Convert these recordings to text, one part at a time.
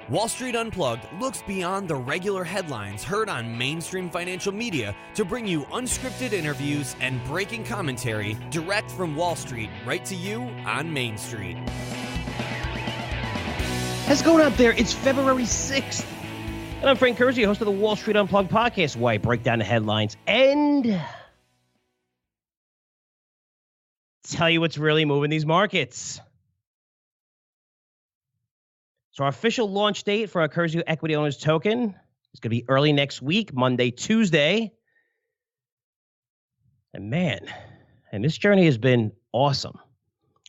Wall Street Unplugged looks beyond the regular headlines heard on mainstream financial media to bring you unscripted interviews and breaking commentary direct from Wall Street right to you on Main Street. How's it going out there? It's February 6th. And I'm Frank Curzio, host of the Wall Street Unplugged podcast, where I break down the headlines and tell you what's really moving these markets. So our official launch date for our Curzio Equity Owners Token is going to be early next week, Monday, Tuesday. And man, this journey has been awesome.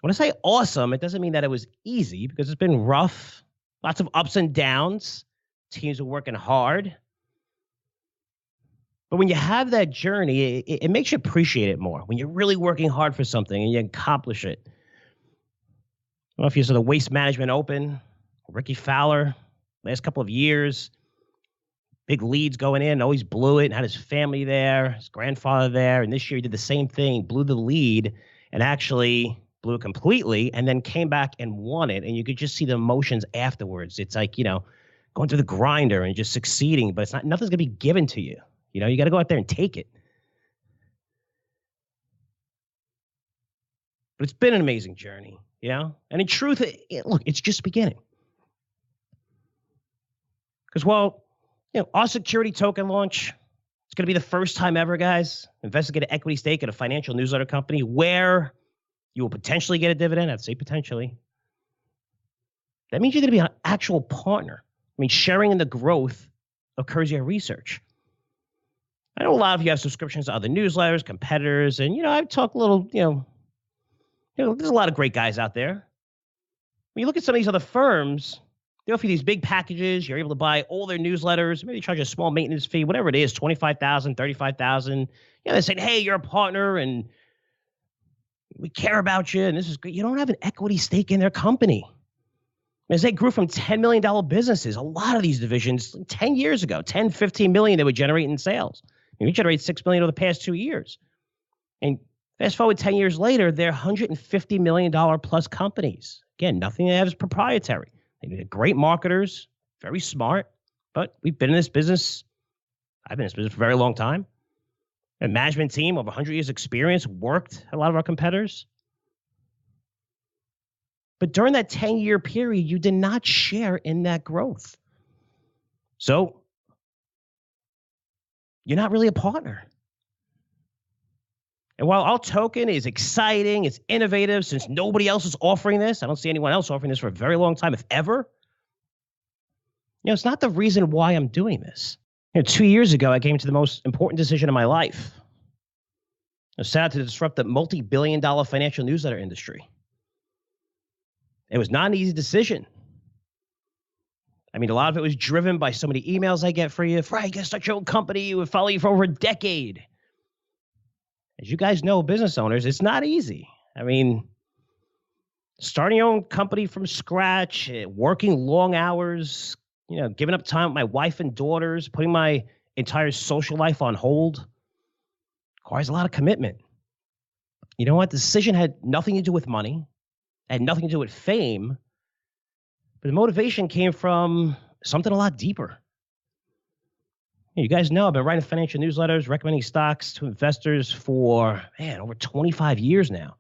When I say awesome, it doesn't mean that it was easy, because it's been rough, lots of ups and downs. Teams are working hard. But when you have that journey, it makes you appreciate it more. When you're really working hard for something and you accomplish it. I don't know if you saw the Waste Management Open. Ricky Fowler, last couple of years, big leads going in, always blew it, and had his family there, his grandfather there, and this year he did the same thing, blew the lead, and actually blew it completely, and then came back and won it, and you could just see the emotions afterwards. It's like, going through the grinder and just succeeding, but nothing's going to be given to you. You got to go out there and take it. But it's been an amazing journey, and in truth, look, it's just beginning. Because, our security token launch, it's going to be the first time ever, guys, investigate an equity stake at a financial newsletter company where you will potentially get a dividend. I'd say potentially. That means you're going to be an actual partner. Sharing in the growth of Curzio Research. I know a lot of you have subscriptions to other newsletters, competitors, and, I've talked a little, there's a lot of great guys out there. When you look at some of these other firms, they offer these big packages. You're able to buy all their newsletters. Maybe charge a small maintenance fee, whatever it is, $25,000, $35,000. They say, hey, you're a partner and we care about you and this is great. You don't have an equity stake in their company. As they grew from $10 million businesses, a lot of these divisions 10 years ago, 10, 15 million they would generate in sales. We generate $6 million over the past 2 years. And fast forward 10 years later, they're $150 million plus companies. Again, nothing they have is proprietary. They're great marketers, very smart, but we've been in this business. I've been in this business for a very long time. A management team of 100 years experience, worked at a lot of our competitors. But during that 10-year period, you did not share in that growth. So you're not really a partner. And while our token is exciting, it's innovative, since nobody else is offering this, I don't see anyone else offering this for a very long time, if ever. It's not the reason why I'm doing this. 2 years ago, I came to the most important decision of my life. I set out to disrupt the multi-billion-dollar financial newsletter industry. It was not an easy decision. A lot of it was driven by so many emails I get for you. Frank, you got to start your own company. We follow you for over a decade. As you guys know, business owners, it's not easy. Starting your own company from scratch, working long hours, giving up time with my wife and daughters, putting my entire social life on hold, requires a lot of commitment. You know what? The decision had nothing to do with money, had nothing to do with fame, but the motivation came from something a lot deeper. You guys know I've been writing financial newsletters, recommending stocks to investors for, over 25 years now.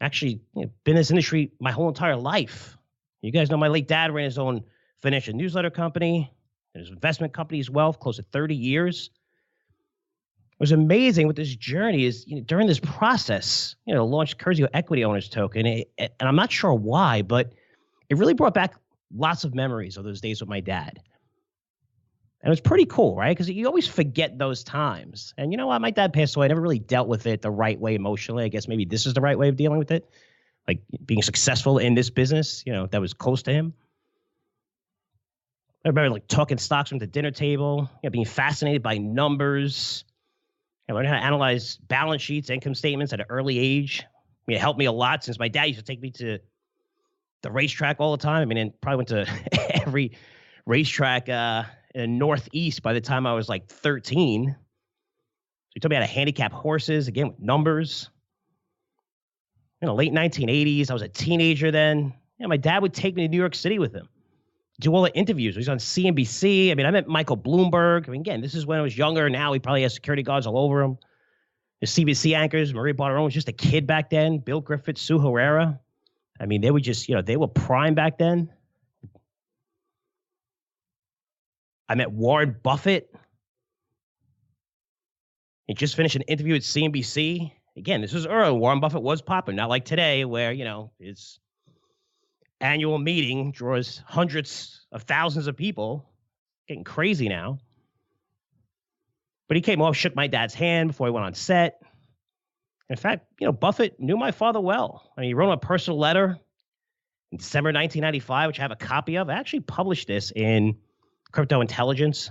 Actually, been in this industry my whole entire life. You guys know my late dad ran his own financial newsletter company, his investment company as well, close to 30 years. It was amazing with this journey is, during this process, launched Curzio Equity Owners Token, and I'm not sure why, but it really brought back lots of memories of those days with my dad. And it was pretty cool, right? Because you always forget those times. And you know what? My dad passed away. I never really dealt with it the right way emotionally. I guess maybe this is the right way of dealing with it. Like being successful in this business, that was close to him. I remember talking stocks from the dinner table, being fascinated by numbers. I learned how to analyze balance sheets, income statements at an early age. It helped me a lot since my dad used to take me to the racetrack all the time. And probably went to every racetrack in the Northeast by the time I was 13. So he taught me how to handicap horses, again, with numbers. In the late 1980s, I was a teenager then. my dad would take me to New York City with him, do all the interviews. He's on CNBC. I mean, I met Michael Bloomberg. I mean, again, this is when I was younger. Now he probably has security guards all over him. The CNBC anchors, Maria Bartiromo was just a kid back then. Bill Griffith, Sue Herrera. I mean, they were just, they were prime back then. I met Warren Buffett. He just finished an interview at CNBC. Again, this was early. Warren Buffett was popular, not like today where, his annual meeting draws hundreds of thousands of people. Getting crazy now. But he came off, shook my dad's hand before he went on set. In fact, Buffett knew my father well. I mean, he wrote him a personal letter in December 1995, which I have a copy of. I actually published this in Crypto Intelligence.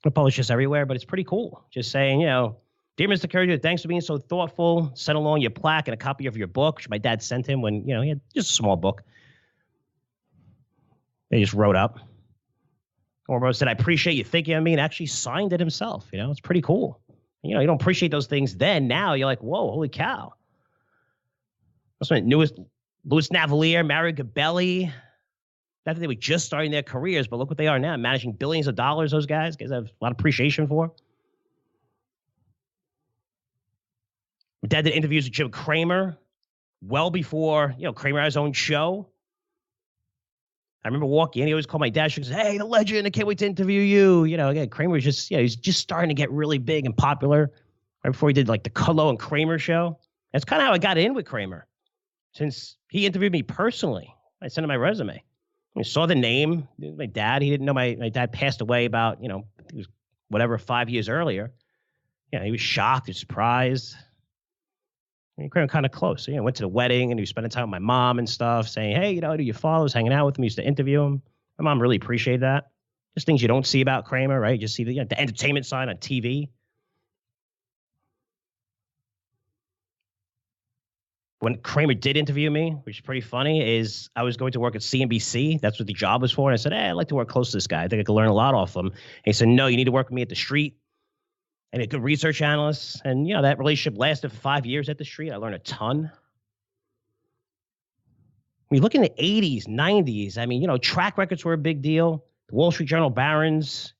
I publish this everywhere, but it's pretty cool. Just saying, dear Mr. Curzio, thanks for being so thoughtful. Send along your plaque and a copy of your book, which my dad sent him when, he had just a small book. They just wrote up. Or said, I appreciate you thinking of me, and actually signed it himself. It's pretty cool. You don't appreciate those things then. Now you're like, whoa, holy cow. That's when Louis Navalier, Mario Gabelli, not that they were just starting their careers, but look what they are now, managing billions of dollars, those guys have a lot of appreciation for. My dad did interviews with Jim Cramer well before, Cramer had his own show. I remember walking in, he always called my dad. She goes, hey, the legend, I can't wait to interview you. Again, Cramer was just, he's just starting to get really big and popular right before he did like the Kudlow and Cramer show. That's kind of how I got in with Cramer. Since he interviewed me personally, I sent him my resume. I saw the name, my dad. He didn't know my dad passed away about, it was whatever, 5 years earlier. He was shocked and surprised. We were kind of close. So, went to the wedding and he was spending time with my mom and stuff, saying, hey, your father was hanging out with him. He used to interview him. My mom really appreciated that. Just things you don't see about Cramer, right? You just see the entertainment side on TV. When Cramer did interview me, which is pretty funny, is I was going to work at CNBC. That's what the job was for. And I said, hey, I'd like to work close to this guy. I think I could learn a lot off him. And he said, no, you need to work with me at the Street. And a good research analyst. And, that relationship lasted for 5 years at the Street. I learned a ton. When you look in the 80s, 90s, I mean, track records were a big deal. The Wall Street Journal barons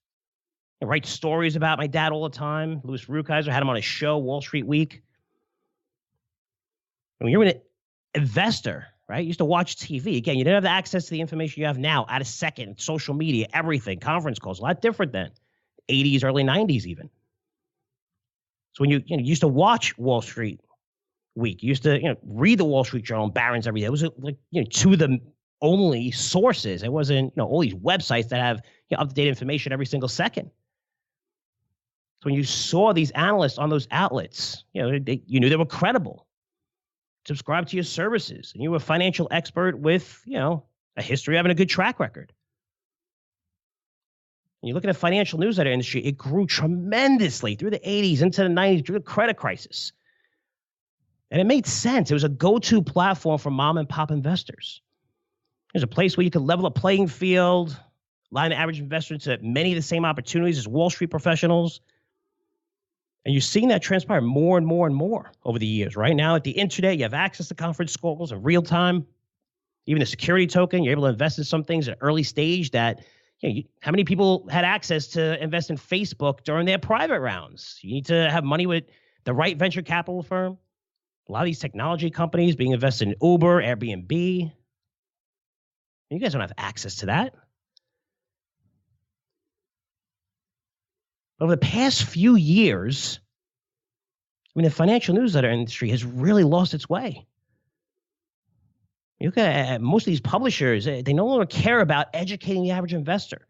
write stories about my dad all the time. Louis Rukeyser had him on his show, Wall Street Week. When you're an investor, right, you used to watch TV. Again, you didn't have the access to the information you have now at a second, social media, everything, conference calls, a lot different then. 80s, early 90s even. So when you used to watch Wall Street Week, you used to read the Wall Street Journal, barons every day. It was like two of the only sources. It wasn't all these websites that have up-to-date information every single second. So when you saw these analysts on those outlets, you knew they were credible. Subscribe to your services, and you were a financial expert with a history of having a good track record. You look at the financial newsletter industry, it grew tremendously through the 80s, into the 90s, through the credit crisis. And it made sense. It was a go-to platform for mom and pop investors. There's a place where you could level a playing field, allow the average investor into many of the same opportunities as Wall Street professionals. And you're seeing that transpire more and more and more over the years. Right now, at the internet, you have access to conference calls in real time. Even a security token, you're able to invest in some things at an early stage that how many people had access to invest in Facebook during their private rounds? You need to have money with the right venture capital firm. A lot of these technology companies being invested in Uber, Airbnb. You guys don't have access to that. Over the past few years, the financial newsletter industry has really lost its way. You look at most of these publishers, they no longer care about educating the average investor.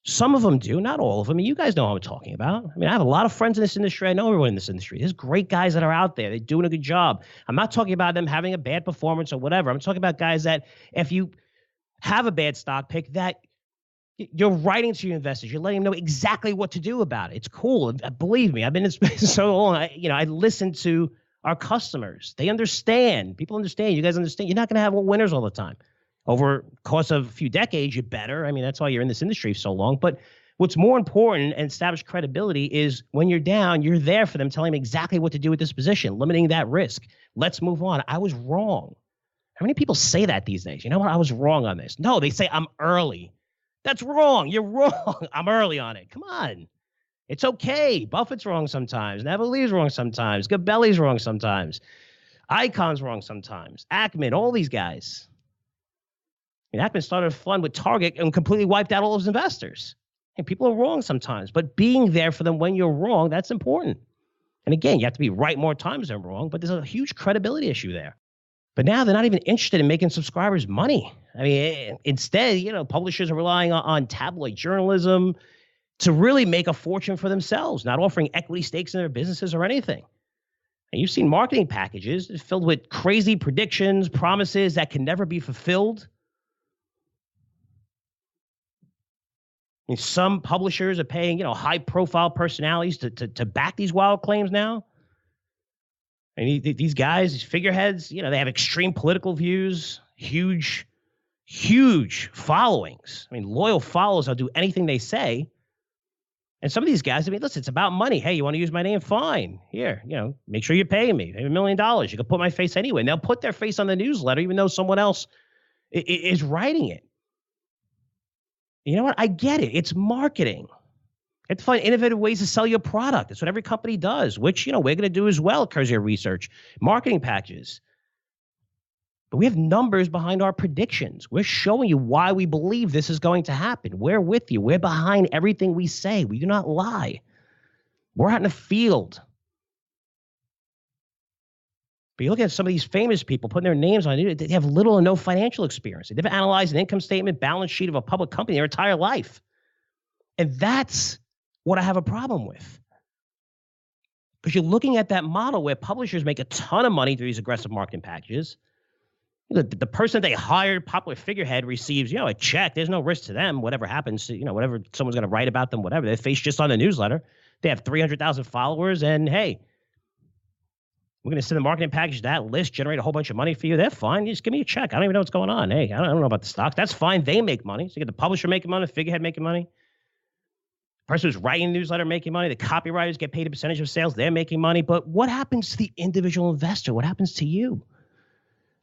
Some of them do, not all of them. You guys know what I'm talking about. I have a lot of friends in this industry. I know everyone in this industry. There's great guys that are out there. They're doing a good job. I'm not talking about them having a bad performance or whatever. I'm talking about guys that if you have a bad stock pick, that you're writing to your investors. You're letting them know exactly what to do about it. It's cool. Believe me, I've been in this business so long. I listen to our customers. They understand. People understand. You guys understand. You're not going to have winners all the time. Over the course of a few decades, you better. That's why you're in this industry so long. But what's more important and establish credibility is when you're down, you're there for them, telling them exactly what to do with this position, limiting that risk. Let's move on. I was wrong. How many people say that these days? You know what? I was wrong on this. No, they say I'm early. That's wrong. You're wrong. I'm early on it. Come on. It's okay. Buffett's wrong sometimes. Neville Lee's wrong sometimes. Gabelli's wrong sometimes. Icon's wrong sometimes. Ackman, all these guys. Ackman started a fund with Target and completely wiped out all those investors. And people are wrong sometimes, but being there for them when you're wrong, that's important. And again, you have to be right more times than wrong, but there's a huge credibility issue there. But now they're not even interested in making subscribers money. I mean, instead, publishers are relying on tabloid journalism to really make a fortune for themselves, not offering equity stakes in their businesses or anything. And you've seen marketing packages filled with crazy predictions, promises that can never be fulfilled. I mean, some publishers are paying, high-profile personalities to back these wild claims now. And these guys, these figureheads, they have extreme political views, huge followings. I mean, loyal followers will do anything they say. And some of these guys, listen, it's about money. Hey, you want to use my name? Fine. Here, make sure you're paying me. Pay $1 million. You can put my face anyway. And they'll put their face on the newsletter, even though someone else is writing it. You know what? I get it. It's marketing. You have to find innovative ways to sell your product. That's what every company does, which, we're going to do as well at Curzio Research. Marketing packages. But we have numbers behind our predictions. We're showing you why we believe this is going to happen. We're with you. We're behind everything we say. We do not lie. We're out in the field. But you look at some of these famous people putting their names on it, they have little or no financial experience. They never analyzed an income statement, balance sheet of a public company their entire life. And that's what I have a problem with. Because you're looking at that model where publishers make a ton of money through these aggressive marketing packages. The person they hired, popular figurehead, receives, a check. There's no risk to them. Whatever happens, whatever someone's going to write about them, whatever. Their face just on the newsletter. They have 300,000 followers, and hey, we're going to send a marketing package to that list, generate a whole bunch of money for you. They're fine. You just give me a check. I don't even know what's going on. Hey, I don't know about the stocks. That's fine. They make money. So you get the publisher making money, the figurehead making money. The person who's writing the newsletter making money. The copywriters get paid a percentage of sales. They're making money. But what happens to the individual investor? What happens to you?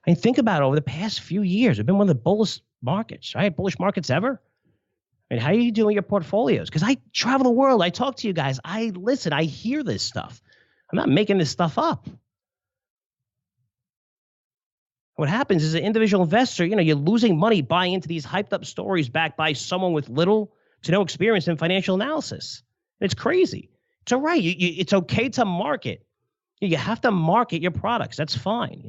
I mean, think about it. Over the past few years, we've been one of the bullish markets, right? Bullish markets ever. I mean, how are you doing your portfolios? Because I travel the world. I talk to you guys. I listen. I hear this stuff. I'm not making this stuff up. What happens is an individual investor, you're losing money buying into these hyped up stories backed by someone with little to no experience in financial analysis. It's crazy. It's all right. It's okay to market. You have to market your products. That's fine.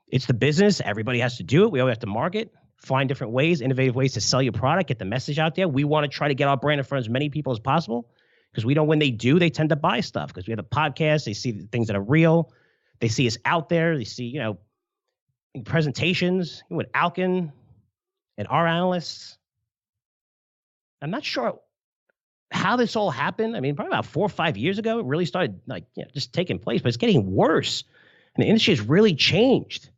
It's the business. Everybody has to do it. We always have to market, find different ways, innovative ways to sell your product, get the message out there. We want to try to get our brand in front of as many people as possible because we know when they do, they tend to buy stuff because we have a podcast. They see the things that are real. They see us out there. They see, in presentations with Alkin and our analysts. I'm not sure how this all happened. I mean, probably about 4 or 5 years ago, it really started just taking place, but it's getting worse. And the industry has really changed.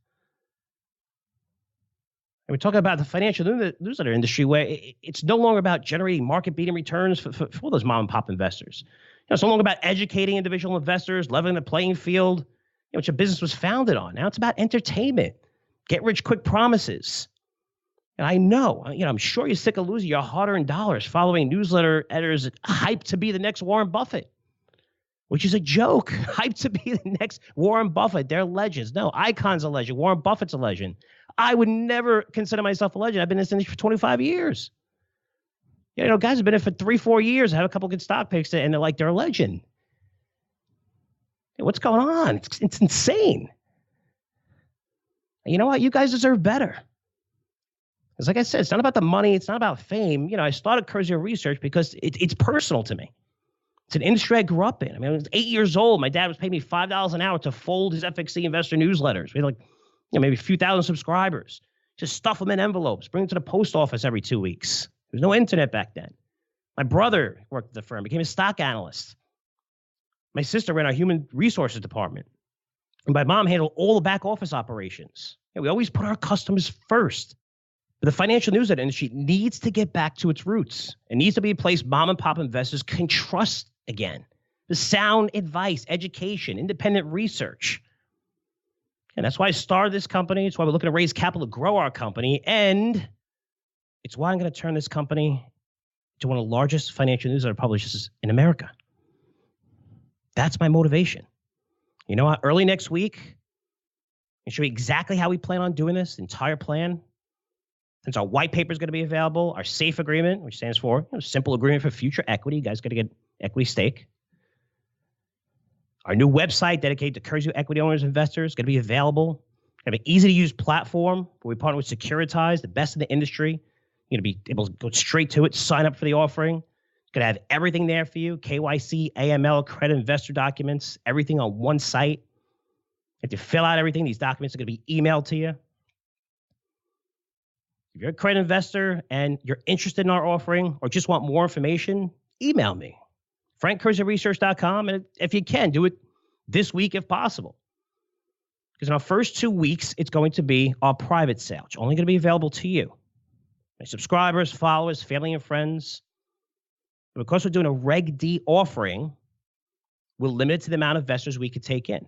And we're talking about the financial newsletter industry where it's no longer about generating market-beating returns for those mom-and-pop investors. It's no longer about educating individual investors, leveling the playing field, which a business was founded on. Now it's about entertainment. Get-rich-quick promises. And I know, I'm sure you're sick of losing your hard-earned dollars following newsletter editors hyped to be the next Warren Buffett, which is a joke. Hyped to be the next Warren Buffett. They're legends. No, Icon's a legend. Warren Buffett's a legend. I would never consider myself a legend. I've been in this industry for 25 years. Guys have been in it for 3-4 years. I have a couple good stock picks, and they're a legend. What's going on? It's insane. You know what? You guys deserve better. Because like I said, it's not about the money. It's not about fame. I started Curzio Research because it's personal to me. It's an industry I grew up in. I mean, I was 8 years old. My dad was paying me $5 an hour to fold his FXC investor newsletters. We had maybe a few thousand subscribers. Just stuff them in envelopes, bring them to the post office every 2 weeks. There was no internet back then. My brother worked at the firm, became a stock analyst. My sister ran our human resources department. And my mom handled all the back office operations. We always put our customers first. But the financial newsletter industry needs to get back to its roots. It needs to be a place mom and pop investors can trust again. The sound advice, education, independent research. And that's why I started this company. It's why we're looking to raise capital to grow our company. And it's why I'm going to turn this company to one of the largest financial newsletter publishers in America. That's my motivation. You know what? Early next week, I'll show you exactly how we plan on doing this, the entire plan. Since our white paper is going to be available, our SAFE agreement, which stands for Simple Agreement for Future Equity. You guys got to get equity stake. Our new website dedicated to Curzio equity owners and investors is going to be available. We have an easy-to-use platform where we partner with Securitize, the best in the industry. You're going to be able to go straight to it, sign up for the offering. It's going to have everything there for you, KYC, AML, credit investor documents, everything on one site. If you fill out everything, these documents are going to be emailed to you. If you're a credit investor and you're interested in our offering or just want more information, email me. FrankCurzioResearch.com. And if you can, do it this week if possible. Because in our first 2 weeks, it's going to be our private sale. It's only going to be available to you, my subscribers, followers, family, and friends. And because we're doing a Reg D offering, we're limited to the amount of investors we could take in.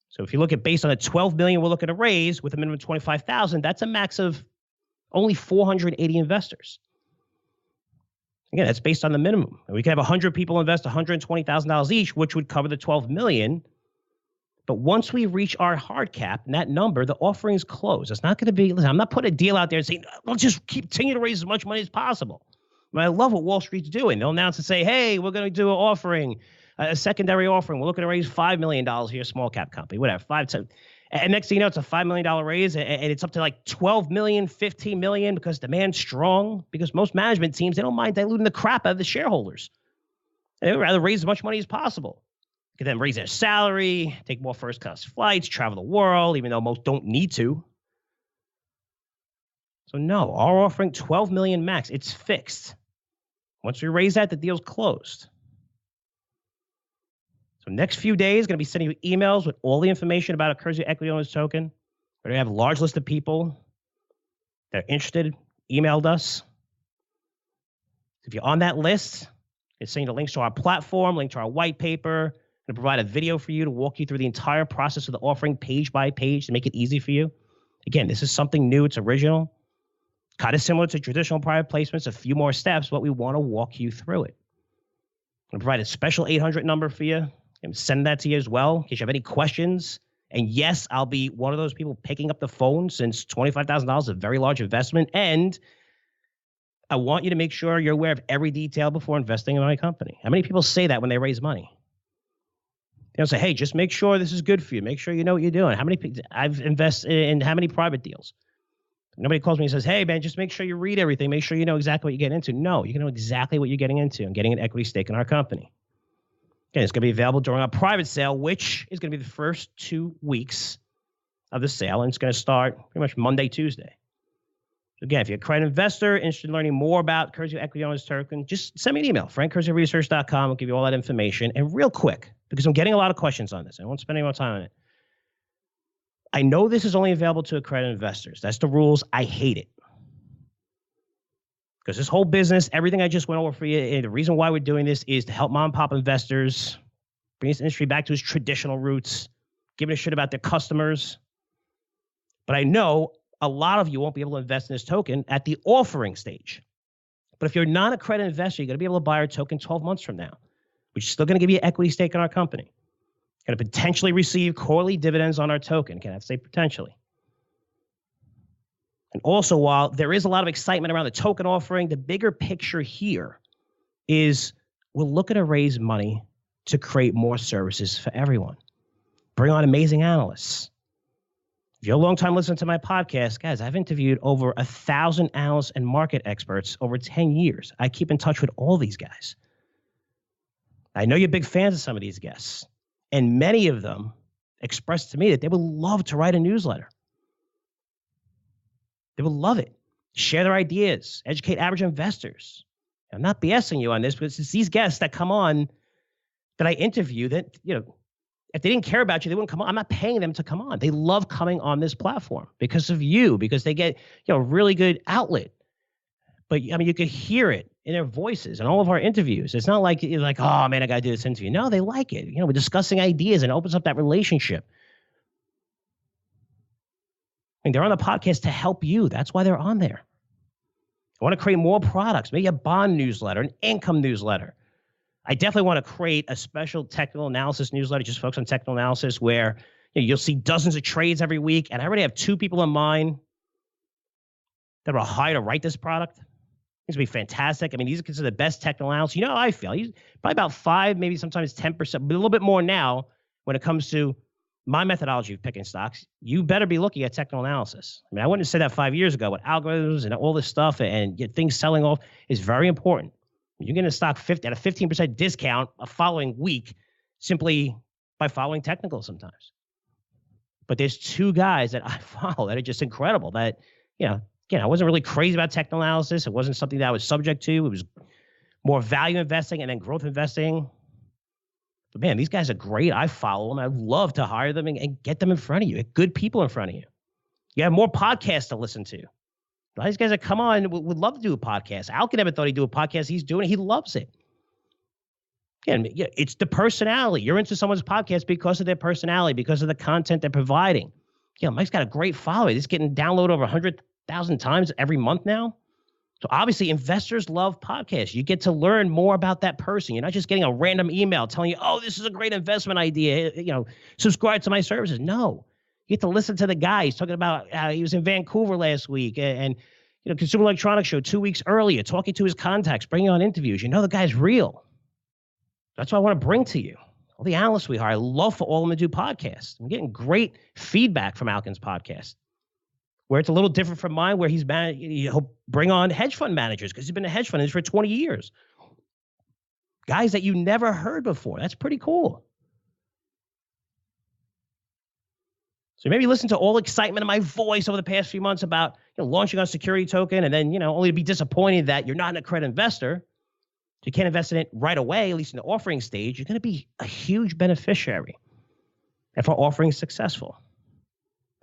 So if you look at based on the $12 million we're looking to raise with a minimum of 25,000, that's a max of only 480 investors. Again, that's based on the minimum. And we can have 100 people invest $120,000 each, which would cover the $12 million. But once we reach our hard cap and that number, the offering's closed. It's not going to be, listen, I'm not putting a deal out there and saying, we'll just continue to raise as much money as possible. I mean, I love what Wall Street's doing. They'll announce and say, hey, we're going to do an offering, a secondary offering. We're looking to raise $5 million here, small cap company, whatever, 5, 10. And next thing you know, it's a $5 million raise, and it's up to like $12 million, $15 million because demand's strong. Because most management teams, they don't mind diluting the crap out of the shareholders. They would rather raise as much money as possible. You can then raise their salary, take more first-class flights, travel the world, even though most don't need to. So no, our offering $12 million max. It's fixed. Once we raise that, the deal's closed. So next few days, going to be sending you emails with all the information about a Curzio Equity Owners Token. We're going to have a large list of people that are interested, emailed us. If you're on that list, it's sending the links to our platform, link to our white paper. Going to provide a video for you to walk you through the entire process of the offering page by page to make it easy for you. Again, this is something new. It's original. Kind of similar to traditional private placements, a few more steps, but we want to walk you through it. I'm going to provide a special 800 number for you. And send that to you as well in case you have any questions. And yes, I'll be one of those people picking up the phone since $25,000 is a very large investment. And I want you to make sure you're aware of every detail before investing in my company. How many people say that when they raise money? They don't say, hey, just make sure this is good for you. Make sure you know what you're doing. How many I've invested in how many private deals? Nobody calls me and says, hey, man, just make sure you read everything. Make sure you know exactly what you get into. No, you know exactly what you're getting into and getting an equity stake in our company. Again, it's going to be available during our private sale, which is going to be the first 2 weeks of the sale, and it's going to start pretty much Monday, Tuesday. So again, if you're a credit investor interested in learning more about Curzio Equity Owners Token, just send me an email, FrankCurzioResearch.com. I'll give you all that information. And real quick, because I'm getting a lot of questions on this, I won't spend any more time on it. I know this is only available to accredited investors. That's the rules. I hate it. Because this whole business, everything I just went over for you, and the reason why we're doing this is to help mom and pop investors, bring this industry back to its traditional roots, giving a shit about their customers. But I know a lot of you won't be able to invest in this token at the offering stage. But if you're not a credit investor, you're going to be able to buy our token 12 months from now, which is still going to give you an equity stake in our company. Going to potentially receive quarterly dividends on our token. Can I say potentially? And also, while there is a lot of excitement around the token offering, the bigger picture here is we're looking to raise money to create more services for everyone. Bring on amazing analysts. If you're a long-time listener to my podcast, guys, I've interviewed over 1,000 analysts and market experts over 10 years. I keep in touch with all these guys. I know you're big fans of some of these guests, and many of them expressed to me that they would love to write a newsletter. They will love it. Share their ideas. Educate average investors. I'm not BSing you on this, but it's these guests that come on that I interview that, you know, if they didn't care about you, they wouldn't come on. I'm not paying them to come on. They love coming on this platform because of you, because they get, you know, really good outlet. But I mean, you could hear it in their voices and all of our interviews. It's not like you're like, oh man, I got to do this interview. No, they like it. You know, we're discussing ideas and it opens up that relationship. I mean, they're on the podcast to help you. That's why they're on there. I want to create more products, maybe a bond newsletter, an income newsletter. I definitely want to create a special technical analysis newsletter, just focus on technical analysis, where you'll see dozens of trades every week. And I already have 2 people in mind that will hire to write this product. It's going to be fantastic. I mean, these are considered the best technical analysts. You know how I feel. Probably about 5, maybe sometimes 10%, but a little bit more now when it comes to my methodology of picking stocks. You better be looking at technical analysis. I mean, I wouldn't have said that 5 years ago, but algorithms and all this stuff and get things selling off is very important. You're getting a stock at a 15% discount a following week simply by following technicals sometimes. But there's 2 guys that I follow that are just incredible that, again, I wasn't really crazy about technical analysis. It wasn't something that I was subject to. It was more value investing and then growth investing. But man, these guys are great. I follow them. I'd love to hire them and get them in front of you. Get good people in front of you. You have more podcasts to listen to. A lot of these guys that come on would love to do a podcast. Alkin never thought he'd do a podcast. He's doing it. He loves it. Again, it's the personality. You're into someone's podcast because of their personality, because of the content they're providing. Mike's got a great following. It's getting downloaded over 100,000 times every month now. So obviously, investors love podcasts. You get to learn more about that person. You're not just getting a random email telling you, oh, this is a great investment idea. Subscribe to my services. No. You get to listen to the guy. He's talking about how he was in Vancouver last week and Consumer Electronics Show 2 weeks earlier, talking to his contacts, bringing on interviews. The guy's real. That's what I want to bring to you. All the analysts we hire, I love for all of them to do podcasts. I'm getting great feedback from Alkin's podcast, where it's a little different from mine, where he'll bring on hedge fund managers because he's been a hedge fund for 20 years. Guys that you never heard before. That's pretty cool. So maybe listen to all the excitement in my voice over the past few months about launching a security token and then only to be disappointed that you're not an accredited investor. You can't invest in it right away, at least in the offering stage. You're going to be a huge beneficiary if our offering is successful.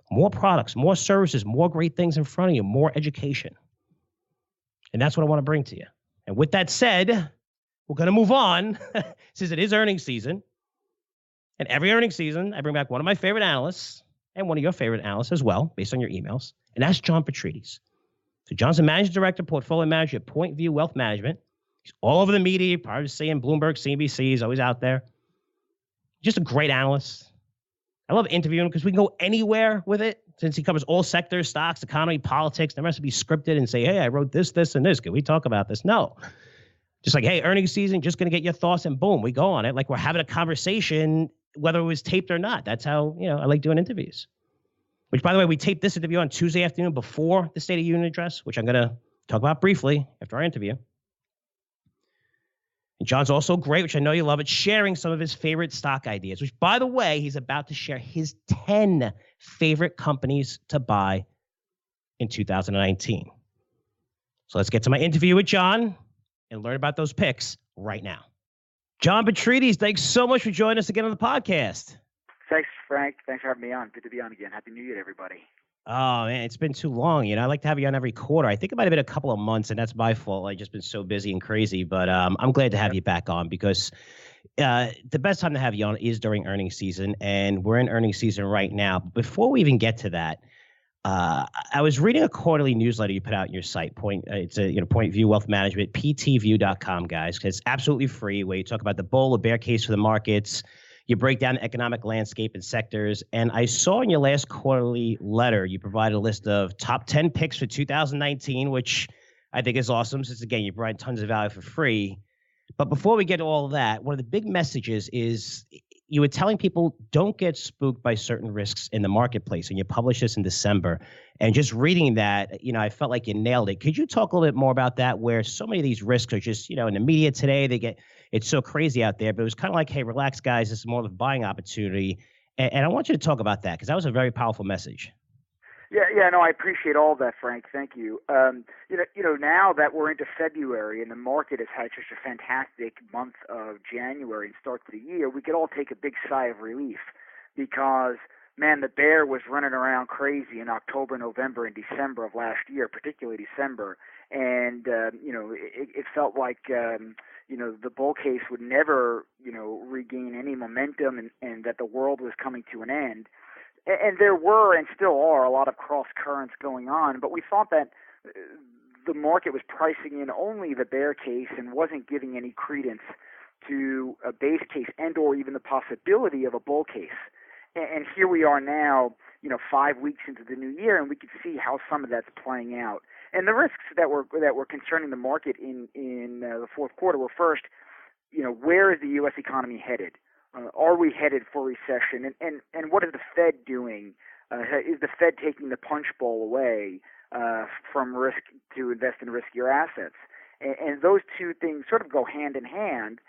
More products, more services, more great things in front of you, more education. And that's what I want to bring to you. And with that said, we're going to move on since it is earnings season. And every earnings season, I bring back one of my favorite analysts and one of your favorite analysts as well, based on your emails. And that's John Petrides. So John's the managing director, portfolio manager at Point View Wealth Management. He's all over the media, probably seeing Bloomberg, CNBC. He's always out there. Just a great analyst. I love interviewing him because we can go anywhere with it since he covers all sectors, stocks, economy, politics. Never has to be scripted and say, hey, I wrote this, this, and this. Can we talk about this? No. Just like, hey, earnings season, just going to get your thoughts, and boom, we go on it. Like we're having a conversation, whether it was taped or not. That's how, I like doing interviews. Which, by the way, we taped this interview on Tuesday afternoon before the State of the Union address, which I'm going to talk about briefly after our interview. And John's also great, which I know you love it, sharing some of his favorite stock ideas, which, by the way, he's about to share his 10 favorite companies to buy in 2019. So let's get to my interview with John and learn about those picks right now. John Petrides, thanks so much for joining us again on the podcast. Thanks, Frank. Thanks for having me on. Good to be on again. Happy New Year to everybody. Oh, man, it's been too long. I like to have you on every quarter. I think it might have been a couple of months, and that's my fault. I've just been so busy and crazy. But I'm glad to have you back on because the best time to have you on is during earnings season, and we're in earnings season right now. Before we even get to that, I was reading a quarterly newsletter you put out on your site. It's a Point View Wealth Management, ptview.com, guys. Because it's absolutely free, where you talk about the bull or bear case for the markets. You break down the economic landscape and sectors. And I saw in your last quarterly letter, you provided a list of top 10 picks for 2019, which I think is awesome since, again, you provide tons of value for free. But before we get to all of that, one of the big messages is you were telling people don't get spooked by certain risks in the marketplace. And you published this in December. And just reading that, I felt like you nailed it. Could you talk a little bit more about that, where so many of these risks are just, in the media today, it's so crazy out there, but it was kind of like, hey, relax, guys. This is more of a buying opportunity. And I want you to talk about that because that was a very powerful message. Yeah, no, I appreciate all that, Frank. Thank you. Now that we're into February and the market has had such a fantastic month of January and start to the year, we could all take a big sigh of relief because, man, the bear was running around crazy in October, November, and December of last year, particularly December. And, it felt like, the bull case would never, regain any momentum and that the world was coming to an end. And there were and still are a lot of cross currents going on, but we thought that the market was pricing in only the bear case and wasn't giving any credence to a base case and or even the possibility of a bull case. And here we are now, 5 weeks into the new year, and we can see how some of that's playing out. And the risks that were concerning the market in the fourth quarter were first, where is the U.S. economy headed? Are we headed for recession? And what is the Fed doing? Is the Fed taking the punch bowl away from risk to invest in riskier assets? And those two things sort of go hand in hand.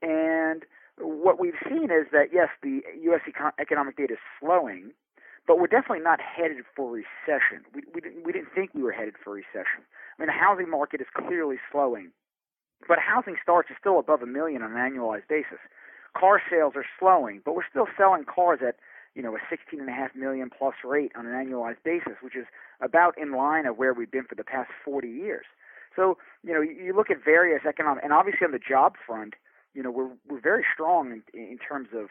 And what we've seen is that, yes, the U.S. economic data is slowing, but we're definitely not headed for recession. We didn't think we were headed for recession. I mean, the housing market is clearly slowing, but housing starts is still above 1 million on an annualized basis. Car sales are slowing, but we're still selling cars at, a 16.5 million plus rate on an annualized basis, which is about in line of where we've been for the past 40 years. So, you look at various economic, and obviously on the job front, we're very strong in terms of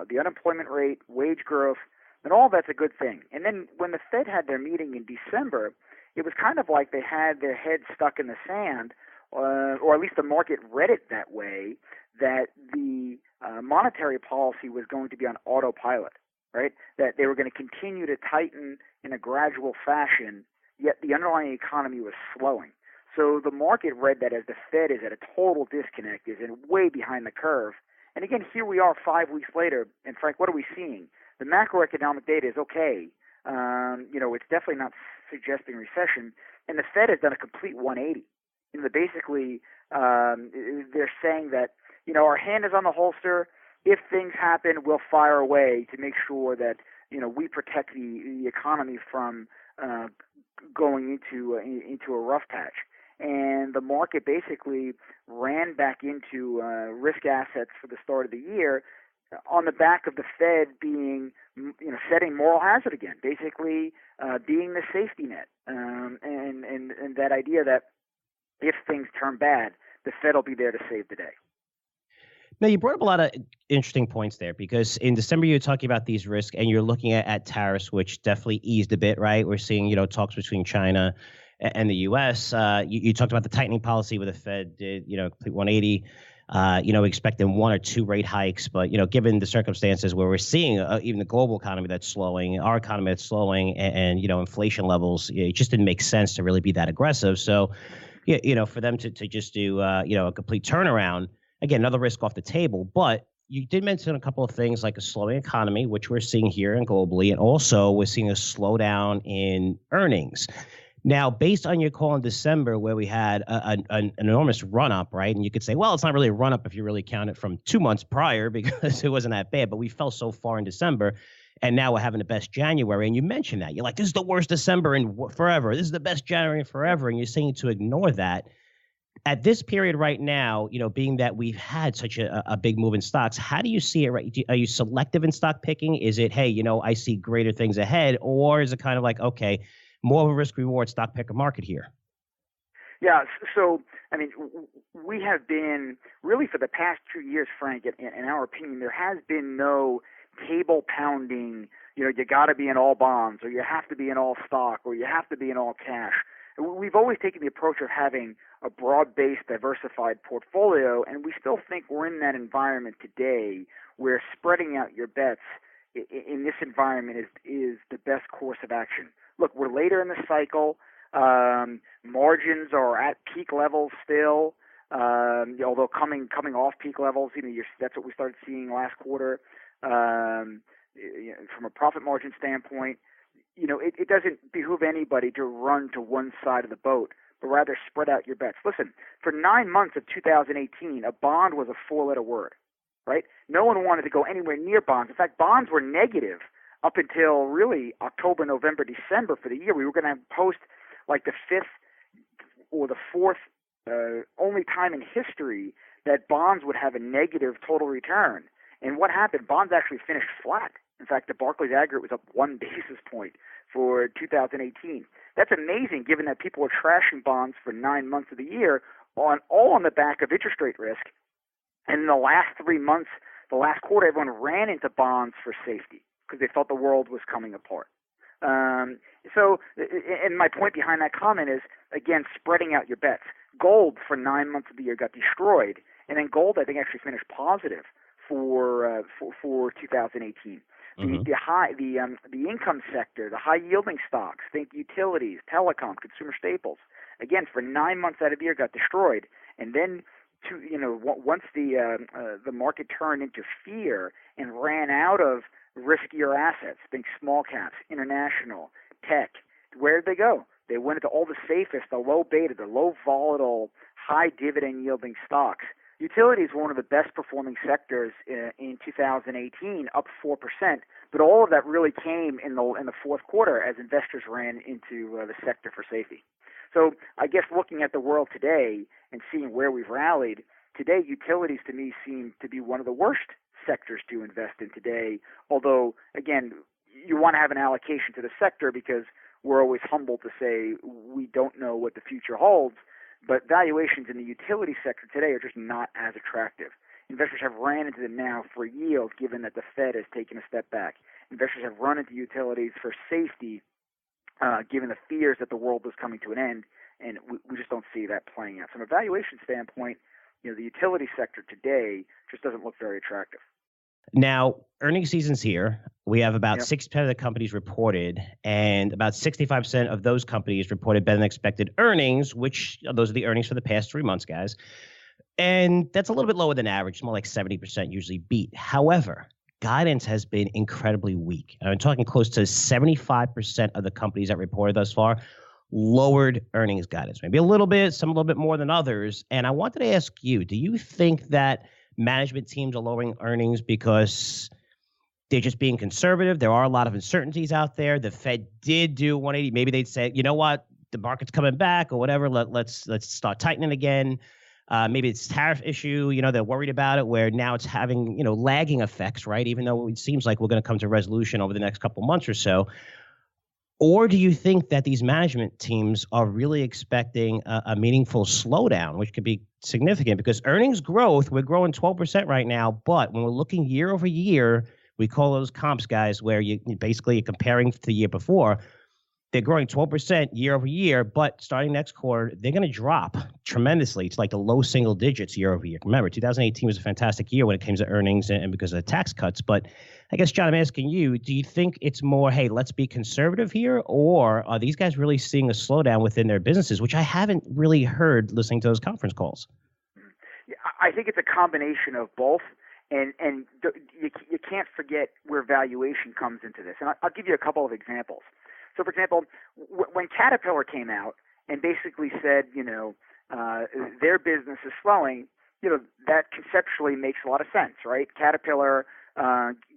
the unemployment rate, wage growth, and all that's a good thing. And then when the Fed had their meeting in December, it was kind of like they had their head stuck in the sand, or at least the market read it that way, that the monetary policy was going to be on autopilot, right? That they were going to continue to tighten in a gradual fashion, yet the underlying economy was slowing. So the market read that as the Fed is at a total disconnect, is way behind the curve. And again, here we are 5 weeks later, and Frank, what are we seeing? The macroeconomic data is okay. It's definitely not suggesting recession, and the Fed has done a complete 180. Basically, they're saying that, our hand is on the holster. If things happen, we'll fire away to make sure that, we protect the economy from going into a rough patch. And the market basically ran back into risk assets for the start of the year on the back of the Fed being, setting moral hazard again, basically being the safety net, and that idea that if things turn bad, the Fed will be there to save the day. Now, you brought up a lot of interesting points there, because in December you were talking about these risks, and you're looking at tariffs, which definitely eased a bit, right? We're seeing, talks between China and the U.S. You talked about the tightening policy where the Fed did, complete 180, expecting 1 or 2 rate hikes. But, given the circumstances where we're seeing even the global economy that's slowing, our economy that's slowing, and inflation levels, it just didn't make sense to really be that aggressive. So, for them to just do, a complete turnaround, again, another risk off the table. But you did mention a couple of things like a slowing economy, which we're seeing here and globally, and also we're seeing a slowdown in earnings. Now, based on your call in December where we had an enormous run-up, right? And you could say, well, it's not really a run-up if you really count it from 2 months prior because it wasn't that bad, but we fell so far in December, and now we're having the best January. And you mentioned that. You're like, this is the worst December in forever. This is the best January in forever. And you're saying to ignore that. At this period right now, being that we've had such a big move in stocks, how do you see it? Right? Are you selective in stock picking? Is it, hey, I see greater things ahead? Or is it kind of like, okay, more of a risk-reward stock picker market here? Yeah, so, we have been, really for the past 2 years, Frank, in our opinion, there has been no table-pounding, you got to be in all bonds, or you have to be in all stock, or you have to be in all cash. We've always taken the approach of having a broad-based, diversified portfolio, and we still think we're in that environment today where spreading out your bets in this environment is the best course of action. Look, we're later in the cycle. Margins are at peak levels still, although coming off peak levels. That's what we started seeing last quarter. From a profit margin standpoint, it doesn't behoove anybody to run to one side of the boat, but rather spread out your bets. Listen, for 9 months of 2018, a bond was a 4-letter word, right? No one wanted to go anywhere near bonds. In fact, bonds were negative up until really October, November, December for the year. We were going to post like the 5th or the 4th only time in history that bonds would have a negative total return. And what happened? Bonds actually finished flat. In fact, the Barclays aggregate was up 1 basis point for 2018. That's amazing given that people were trashing bonds for 9 months of the year, all on the back of interest rate risk. And in the last 3 months, the last quarter, everyone ran into bonds for safety. because they thought the world was coming apart. And my point behind that comment is, again, spreading out your bets. Gold for 9 months of the year got destroyed, and then gold, I think, actually finished positive for 2018. The income sector, the high yielding stocks, think utilities, telecom, consumer staples, again, for 9 months out of the year got destroyed, and then once the market turned into fear and ran out of riskier assets, think small caps, international, tech, where did they go? They went into all the safest, the low beta, the low volatile, high dividend yielding stocks. Utilities were one of the best performing sectors in 2018, up 4%. But all of that really came in the fourth quarter as investors ran into the sector for safety. So I guess looking at the world today and seeing where we've rallied, today utilities to me seem to be one of the worst sectors to invest in today. Although, again, you want to have an allocation to the sector because we're always humble to say we don't know what the future holds. But valuations in the utility sector today are just not as attractive. Investors have ran into them now for yield, given that the Fed has taken a step back. Investors have run into utilities for safety, given the fears that the world was coming to an end, and we just don't see that playing out. From a valuation standpoint, the utility sector today just doesn't look very attractive. Now, earnings season's here. We have about 6% of the companies reported, and about 65% of those companies reported better than expected earnings, which those are the earnings for the past 3 months, guys. And that's a little bit lower than average. It's more like 70% usually beat. However, guidance has been incredibly weak. I'm talking close to 75% of the companies that reported thus far lowered earnings guidance, maybe a little bit, some a little bit more than others. And I wanted to ask you, do you think that management teams are lowering earnings because they're just being conservative? There are a lot of uncertainties out there. The Fed did do 180. Maybe they'd say, you know what, the market's coming back or whatever. Let's start tightening again. Maybe it's tariff issue. They're worried about it where now it's having, lagging effects, right? Even though it seems like we're going to come to resolution over the next couple months or so. Or do you think that these management teams are really expecting a meaningful slowdown, which could be significant? Because earnings growth, we're growing 12% right now, but when we're looking year over year, we call those comps, guys, where you basically comparing to the year before. They're growing 12% year over year, but starting next quarter, they're going to drop tremendously. It's like the low single digits year over year. Remember, 2018 was a fantastic year when it came to earnings and because of the tax cuts. But I guess, John, I'm asking you, do you think it's more, hey, let's be conservative here, or are these guys really seeing a slowdown within their businesses, which I haven't really heard listening to those conference calls? Yeah, I think it's a combination of both. And you can't forget where valuation comes into this. And I'll give you a couple of examples. So, for example, when Caterpillar came out and basically said, their business is slowing, that conceptually makes a lot of sense, right? Caterpillar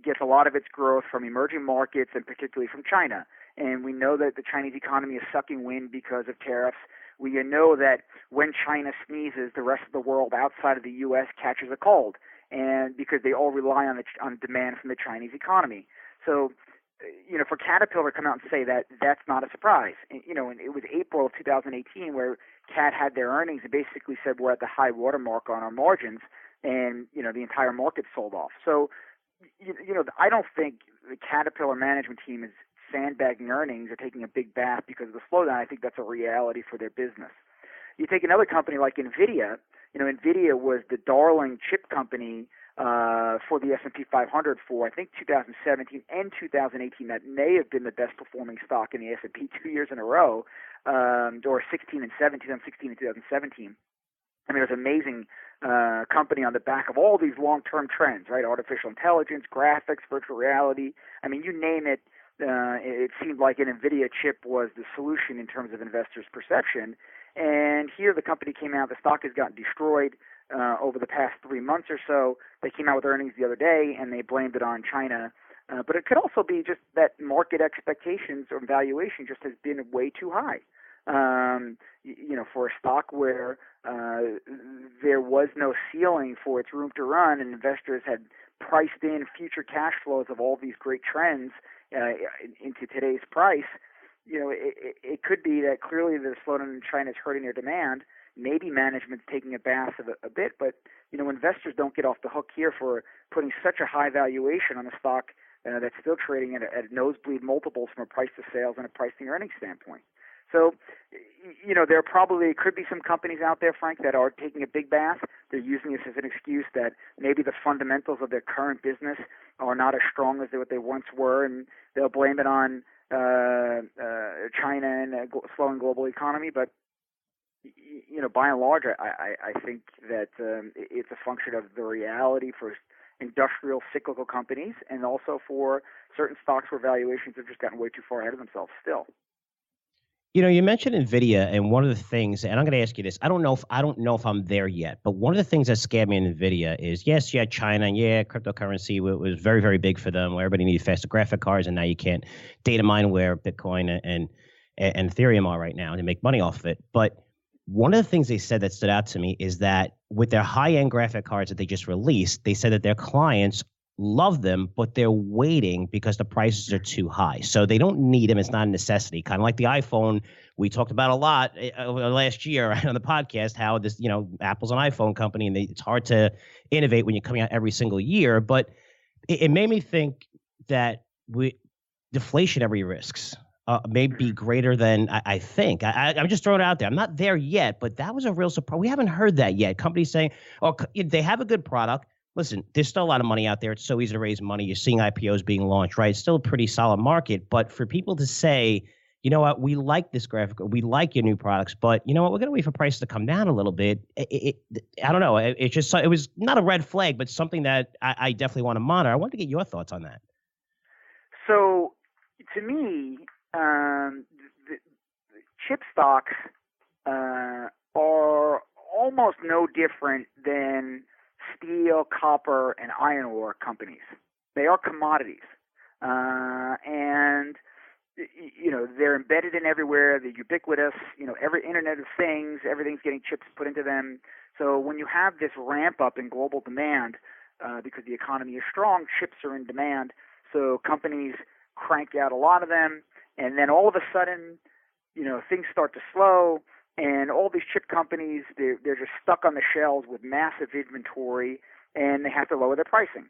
gets a lot of its growth from emerging markets and particularly from China. And we know that the Chinese economy is sucking wind because of tariffs. We know that when China sneezes, the rest of the world outside of the U.S. catches a cold, and because they all rely on demand from the Chinese economy. So, for Caterpillar to come out and say that, that's not a surprise. And it was April of 2018 where Cat had their earnings and basically said we're at the high watermark on our margins, and the entire market sold off. So, I don't think the Caterpillar management team is sandbagging earnings or taking a big bath because of the slowdown. I think that's a reality for their business. You take another company like NVIDIA. NVIDIA was the darling chip company for the S&P 500 for, I think, 2017 and 2018. That may have been the best performing stock in the S&P 2 years in a row, or 16 and 17, 2016 and 2017. I mean, it was an amazing company on the back of all these long-term trends, right? Artificial intelligence, graphics, virtual reality. I mean, you name it. It seemed like an NVIDIA chip was the solution in terms of investors' perception. And here the company came out, the stock has gotten destroyed over the past 3 months or so. They came out with earnings the other day, and they blamed it on China. But it could also be just that market expectations or valuation just has been way too high. For a stock where there was no ceiling for its room to run, and investors had priced in future cash flows of all these great trends into today's price, it could be that clearly the slowdown in China is hurting their demand. Maybe management's taking a bath of a bit, but investors don't get off the hook here for putting such a high valuation on a stock that's still trading at nosebleed multiples from a price to sales and a price to earnings standpoint. So, there probably could be some companies out there, Frank, that are taking a big bath. They're using this as an excuse that maybe the fundamentals of their current business are not as strong as what they once were, and they'll blame it on China and a slowing global economy. But by and large, I think that it's a function of the reality for industrial cyclical companies, and also for certain stocks where valuations have just gotten way too far ahead of themselves still. You mentioned NVIDIA, and one of the things, and I'm going to ask you this, I don't know if I'm there yet, but one of the things that scared me in NVIDIA is, yes, you had China, and cryptocurrency was very, very big for them, where everybody needed faster graphic cards, and now you can't data mine where Bitcoin and Ethereum are right now to make money off of it. But one of the things they said that stood out to me is that with their high-end graphic cards that they just released, they said that their clients love them, but they're waiting because the prices are too high. So they don't need them. It's not a necessity. Kind of like the iPhone. We talked about a lot over last year on the podcast, how this, Apple's an iPhone company, and it's hard to innovate when you're coming out every single year. But it made me think that deflationary risks may be greater than I think. I'm just throwing it out there. I'm not there yet, but that was a real surprise. We haven't heard that yet. Companies saying, they have a good product. Listen, there's still a lot of money out there. It's so easy to raise money. You're seeing IPOs being launched, right? It's still a pretty solid market. But for people to say, you know what, we like this graphic, we like your new products, but you know what, we're going to wait for prices to come down a little bit. I don't know. It was not a red flag, but something that I definitely want to monitor. I wanted to get your thoughts on that. So, to me, the chip stocks are almost no different than steel, copper, and iron ore companies. They are commodities. And they're embedded in everywhere. They're ubiquitous. Every Internet of Things, everything's getting chips put into them. So when you have this ramp up in global demand, because the economy is strong, chips are in demand. So companies crank out a lot of them, and then all of a sudden, things start to slow. And all these chip companies, they're just stuck on the shelves with massive inventory, and they have to lower their pricing.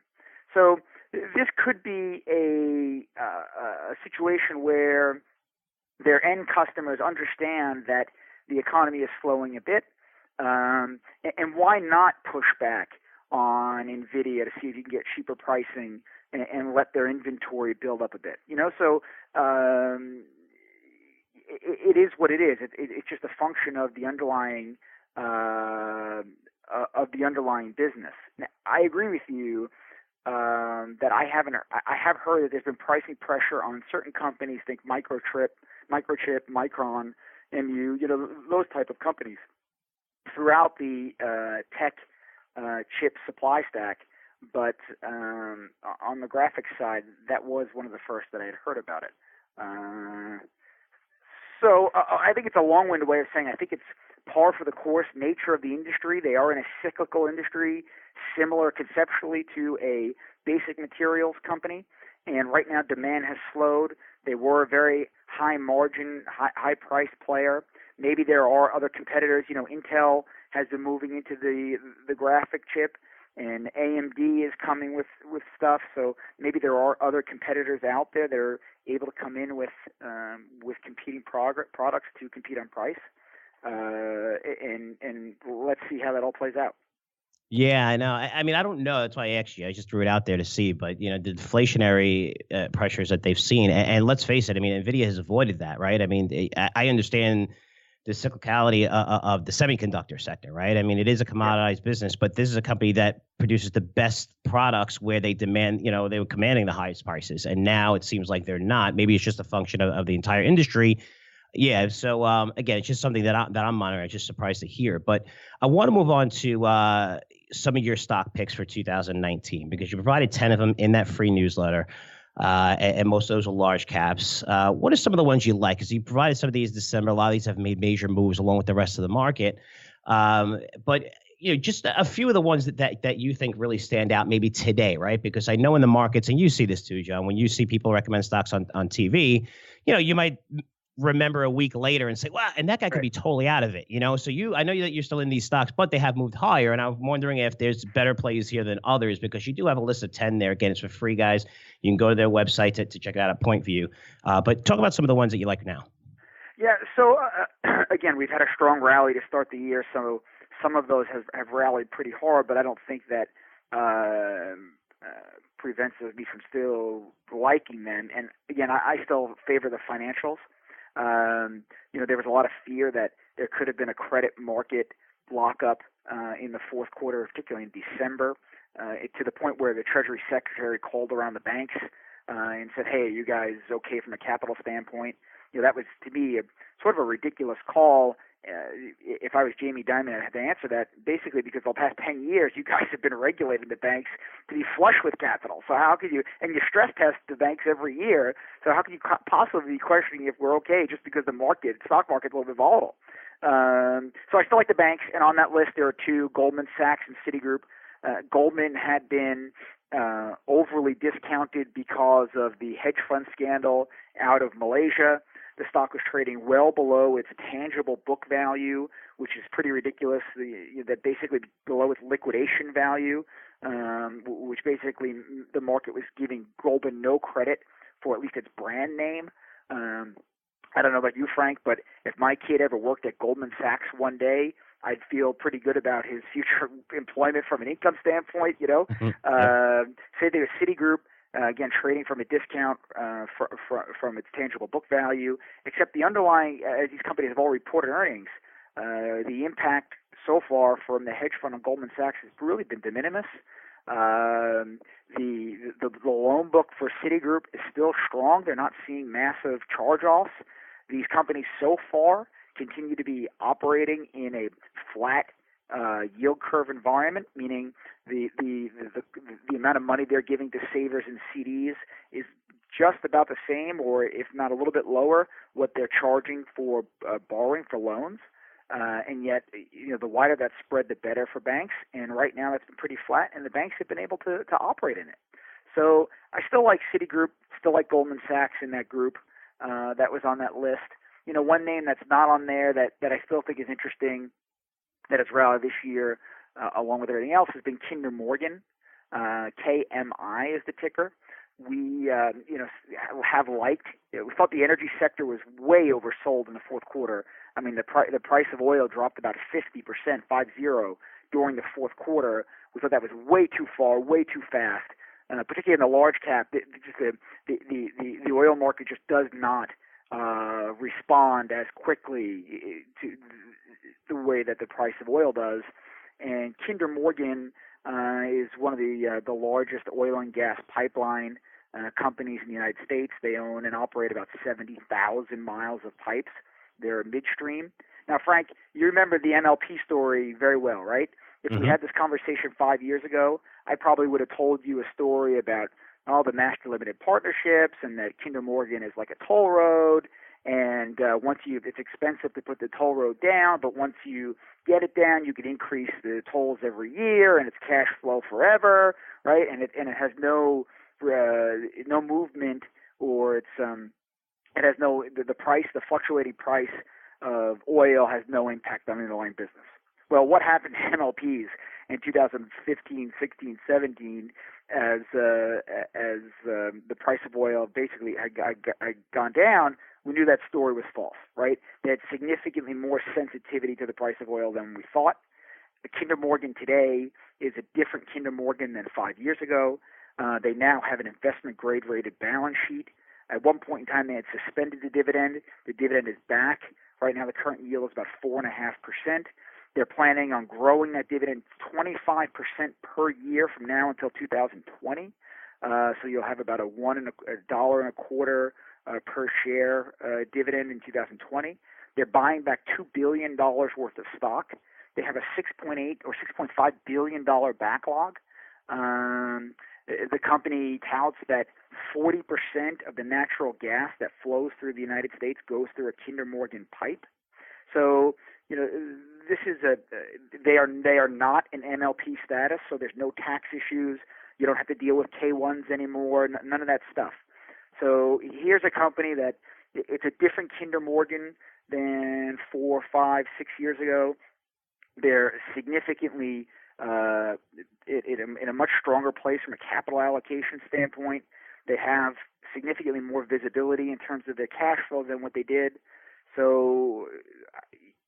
So this could be a situation where their end customers understand that the economy is slowing a bit, and why not push back on NVIDIA to see if you can get cheaper pricing and let their inventory build up a bit. So it is what it is. It's just a function of the underlying business. Now, I agree with you that I have heard that there's been pricing pressure on certain companies. Think Microchip, Micron, MU, those type of companies throughout the tech chip supply stack. But on the graphics side, that was one of the first that I had heard about it. So I think it's a long-winded way of saying I think it's par for the course nature of the industry. They are in a cyclical industry, similar conceptually to a basic materials company. And right now demand has slowed. They were a very high-margin, high-priced player. Maybe there are other competitors. Intel has been moving into the graphic chip, and AMD is coming with stuff. So maybe there are other competitors out there that are able to come in with competing products to compete on price. And let's see how that all plays out. Yeah, I know. I mean, I don't know. That's why I asked you. I just threw it out there to see. But, the deflationary pressures that they've seen. And let's face it, I mean, NVIDIA has avoided that, right? I mean, I understand the cyclicality of the semiconductor sector, right? I mean, it is a commoditized business, but this is a company that produces the best products where they demand, they were commanding the highest prices. And now it seems like they're not. Maybe it's just a function of the entire industry. Yeah. So, again, it's just something that I'm monitoring. I'm just surprised to hear. But I want to move on to some of your stock picks for 2019, because you provided 10 of them in that free newsletter. And most of those are large caps. What are some of the ones you like? Because you provided some of these December. A lot of these have made major moves along with the rest of the market. But just a few of the ones that you think really stand out maybe today, right? Because I know in the markets, and you see this too, John, when you see people recommend stocks on TV, you might remember a week later and say, wow, and that guy could be totally out of it, So I know that you're still in these stocks, but they have moved higher. And I'm wondering if there's better plays here than others, because you do have a list of 10 there. Again, it's for free, guys. You can go to their website to check it out at Point View. But talk about some of the ones that you like now. Yeah. So again, we've had a strong rally to start the year. So some of those have rallied pretty hard, but I don't think that prevents me from still liking them. And again, I still favor the financials. There was a lot of fear that there could have been a credit market lockup in the fourth quarter, particularly in December, to the point where the Treasury Secretary called around the banks and said, "Hey, are you guys okay from a capital standpoint?" That was, to me, sort of a ridiculous call. If I was Jamie Dimon, I'd have to answer that, basically because for the past 10 years, you guys have been regulating the banks to be flush with capital. So how could you, and you stress test the banks every year, so how could you possibly be questioning if we're okay just because the stock market's a little bit volatile? So I still like the banks, and on that list there are two, Goldman Sachs and Citigroup. Goldman had been overly discounted because of the hedge fund scandal out of Malaysia. The stock was trading well below its tangible book value, which is pretty ridiculous. That basically below its liquidation value, which basically the market was giving Goldman no credit for at least its brand name. I don't know about you, Frank, but if my kid ever worked at Goldman Sachs one day, I'd feel pretty good about his future employment from an income standpoint. Say there's Citigroup. Again, trading from a discount from its tangible book value, except the underlying, as these companies have all reported earnings, the impact so far from the hedge fund on Goldman Sachs has really been de minimis. The loan book for Citigroup is still strong. They're not seeing massive charge-offs. These companies so far continue to be operating in a flat yield curve environment, meaning the amount of money they're giving to savers and CDs is just about the same, or if not a little bit lower, what they're charging for borrowing for loans. And yet, the wider that spread, the better for banks. And right now, that's been pretty flat, and the banks have been able to operate in it. So I still like Citigroup, still like Goldman Sachs in that group that was on that list. One name that's not on there that I still think is interesting, that has rallied this year, along with everything else, has been Kinder Morgan. KMI is the ticker. We, have liked. We thought the energy sector was way oversold in the fourth quarter. I mean, the price of oil dropped about 50%, 50, during the fourth quarter. We thought that was way too far, way too fast. Particularly in the large cap, the oil market just does not respond as quickly to the way that the price of oil does. And Kinder Morgan is one of the largest oil and gas pipeline companies in the United States. They own and operate about 70,000 miles of pipes. They're midstream. Now, Frank, you remember the MLP story very well, right? If we had this conversation 5 years ago, I probably would have told you a story about all the master limited partnerships and that Kinder Morgan is like a toll road. And it's expensive to put the toll road down, but once you get it down, you can increase the tolls every year, and it's cash flow forever, right? And it has no movement, or it has the price, the fluctuating price of oil has no impact on the underlying business. Well, what happened to MLPs in 2015, 16, 17, as the price of oil basically had gone down? We knew that story was false, right? They had significantly more sensitivity to the price of oil than we thought. The Kinder Morgan today is a different Kinder Morgan than 5 years ago. They now have an investment-grade rated balance sheet. At one point in time, they had suspended the dividend. The dividend is back. Right now, the current yield is about 4.5%. They're planning on growing that dividend 25% per year from now until 2020. So you'll have about $1.25 per share dividend in 2020. They're buying back $2 billion worth of stock. They have a $6.8 or $6.5 billion backlog. The company touts that 40% of the natural gas that flows through the United States goes through a Kinder Morgan pipe. So, this is they are not an MLP status, so there's no tax issues. You don't have to deal with K-1s anymore, none of that stuff. So here's a company that it's a different Kinder Morgan than 4, 5, 6 years ago. They're significantly in a much stronger place from a capital allocation standpoint. They have significantly more visibility in terms of their cash flow than what they did. So,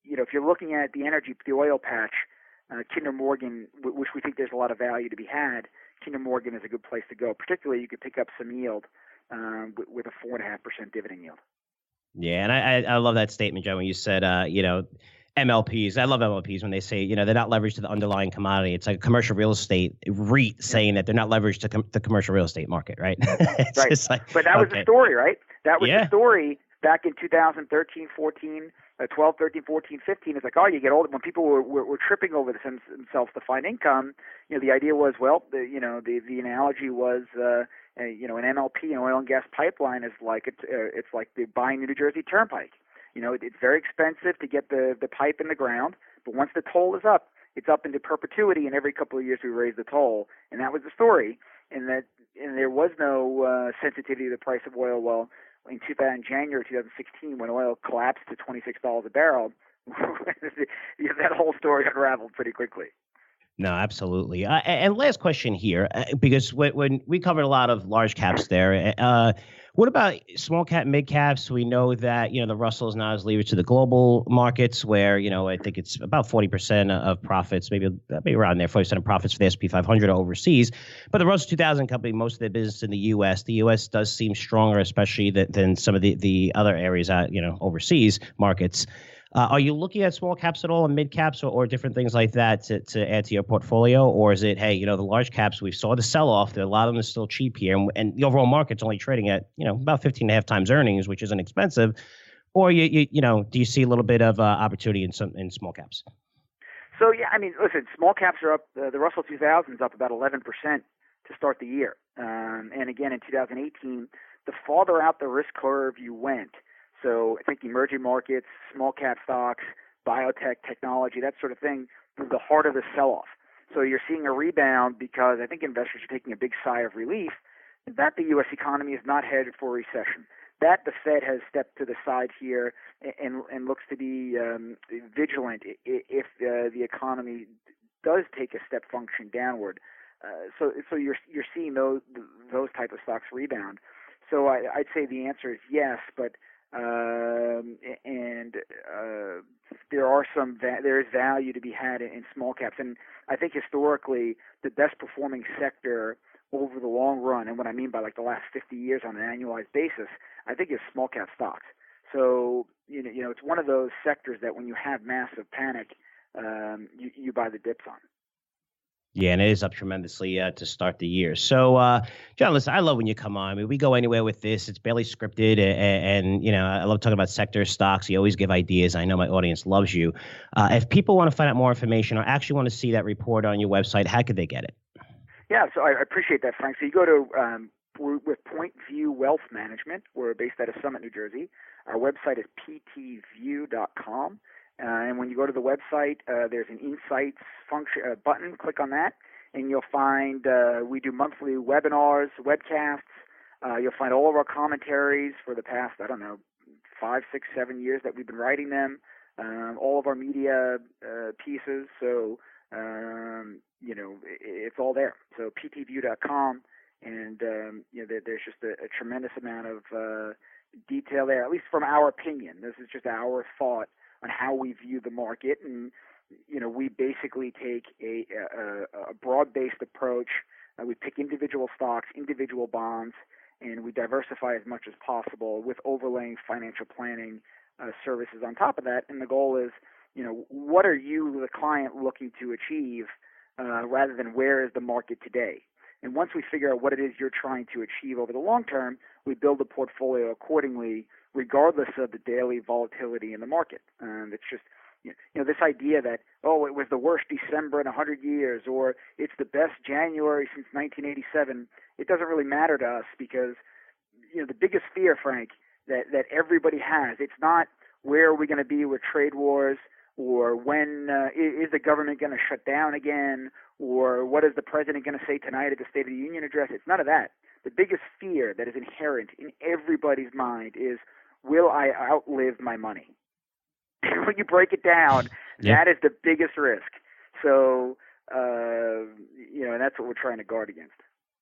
if you're looking at the oil patch, Kinder Morgan, which we think there's a lot of value to be had, Kinder Morgan is a good place to go. Particularly, you could pick up some yield with a 4.5% dividend yield. Yeah, and I love that statement, Joe, when you said, MLPs. I love MLPs when they say, they're not leveraged to the underlying commodity. It's like a commercial real estate REIT saying that they're not leveraged to the commercial real estate market, right? It's right. just like, but that was the story, right? That was the story back in 2013, 14, 12, 13, 14, 15. It's like, you get older. When people were tripping over themselves to find income, the idea was, the analogy was, an MLP, an oil and gas pipeline, is like it's like the buying the New Jersey Turnpike. It's very expensive to get the pipe in the ground, but once the toll is up, it's up into perpetuity, and every couple of years we raise the toll. And that was the story, and there was no sensitivity to the price of oil. Well, in January 2016, when oil collapsed to $26 a barrel, that whole story unraveled pretty quickly. No, absolutely. And last question here, because when we covered a lot of large caps there, what about small cap, mid caps? We know that, the Russell is not as leveraged to the global markets where, I think it's about 40% of profits, maybe around there, 40% of profits for the S&P 500 overseas. But the Russell 2000 company, most of their business in the U.S. The U.S. does seem stronger, especially than some of the other areas, overseas markets. Are you looking at small caps at all and mid caps or different things like that to add to your portfolio? Or is it, hey, the large caps, we saw the sell off. A lot of them are still cheap here. And the overall market's only trading at, about 15.5 times earnings, which isn't expensive. Or, do you see a little bit of opportunity in small caps? So, listen, small caps are up. The Russell 2000 is up about 11% to start the year. And again, in 2018, the farther out the risk curve you went, so I think emerging markets, small cap stocks, biotech, technology, that sort of thing, the harder the sell-off. So you're seeing a rebound because I think investors are taking a big sigh of relief that the U.S. economy is not headed for a recession, that the Fed has stepped to the side here and looks to be vigilant if the economy does take a step function downward. So you're seeing those type of stocks rebound. So I'd say the answer is yes, but there is value to be had in small caps, and I think historically the best performing sector over the long run, and what I mean by like the last 50 years on an annualized basis, I think is small cap stocks. So it's one of those sectors that when you have massive panic, you buy the dips on. Yeah, and it is up tremendously to start the year. So, John, listen, I love when you come on. I mean, we go anywhere with this. It's barely scripted, and I love talking about sector stocks. You always give ideas. I know my audience loves you. If people want to find out more information or actually want to see that report on your website, how could they get it? Yeah, so I appreciate that, Frank. So you go to we're with Point View Wealth Management. We're based out of Summit, New Jersey. Our website is ptview.com. And when you go to the website, there's an Insights function button. Click on that, and you'll find we do monthly webinars, webcasts. You'll find all of our commentaries for the past, 5, 6, 7 years that we've been writing them. All of our media pieces. So, it's all there. So ptview.com, and there's just a tremendous amount of detail there, at least from our opinion. This is just our thought on how we view the market, and we basically take a broad-based approach. We pick individual stocks, individual bonds, and we diversify as much as possible with overlaying financial planning services on top of that. And the goal is, what are you, the client, looking to achieve rather than where is the market today? And once we figure out what it is you're trying to achieve over the long term, we build a portfolio accordingly, regardless of the daily volatility in the market. It's just, this idea that, it was the worst December in 100 years, or it's the best January since 1987. It doesn't really matter to us because, the biggest fear, Frank, that everybody has, it's not where are we going to be with trade wars, or when is the government going to shut down again, or what is the president going to say tonight at the State of the Union address. It's none of that. The biggest fear that is inherent in everybody's mind is, will I outlive my money? When you break it down, that is the biggest risk. So, and that's what we're trying to guard against.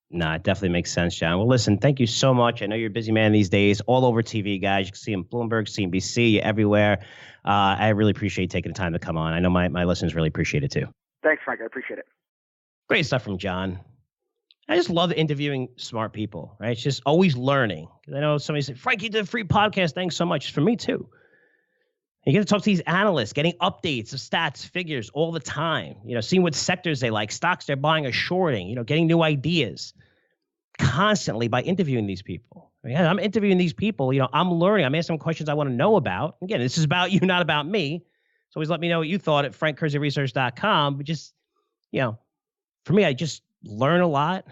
No, it definitely makes sense, John. Well, listen, thank you so much. I know you're a busy man these days, all over TV, guys. You can see him Bloomberg, CNBC, everywhere. I really appreciate you taking the time to come on. I know my listeners really appreciate it too. Thanks, Frank. I appreciate it. Great stuff from John. I just love interviewing smart people, right? It's just always learning. I know somebody said, Frank, you did a free podcast. Thanks so much. It's for me too. You get to talk to these analysts, getting updates of stats, figures all the time, seeing what sectors they like, stocks they're buying or shorting, getting new ideas constantly by interviewing these people. I'm interviewing these people, I'm learning. I'm asking them questions I want to know about. Again, this is about you, not about me. So always let me know what you thought at frankcurzioresearch.com. But just, for me, I just learn a lot.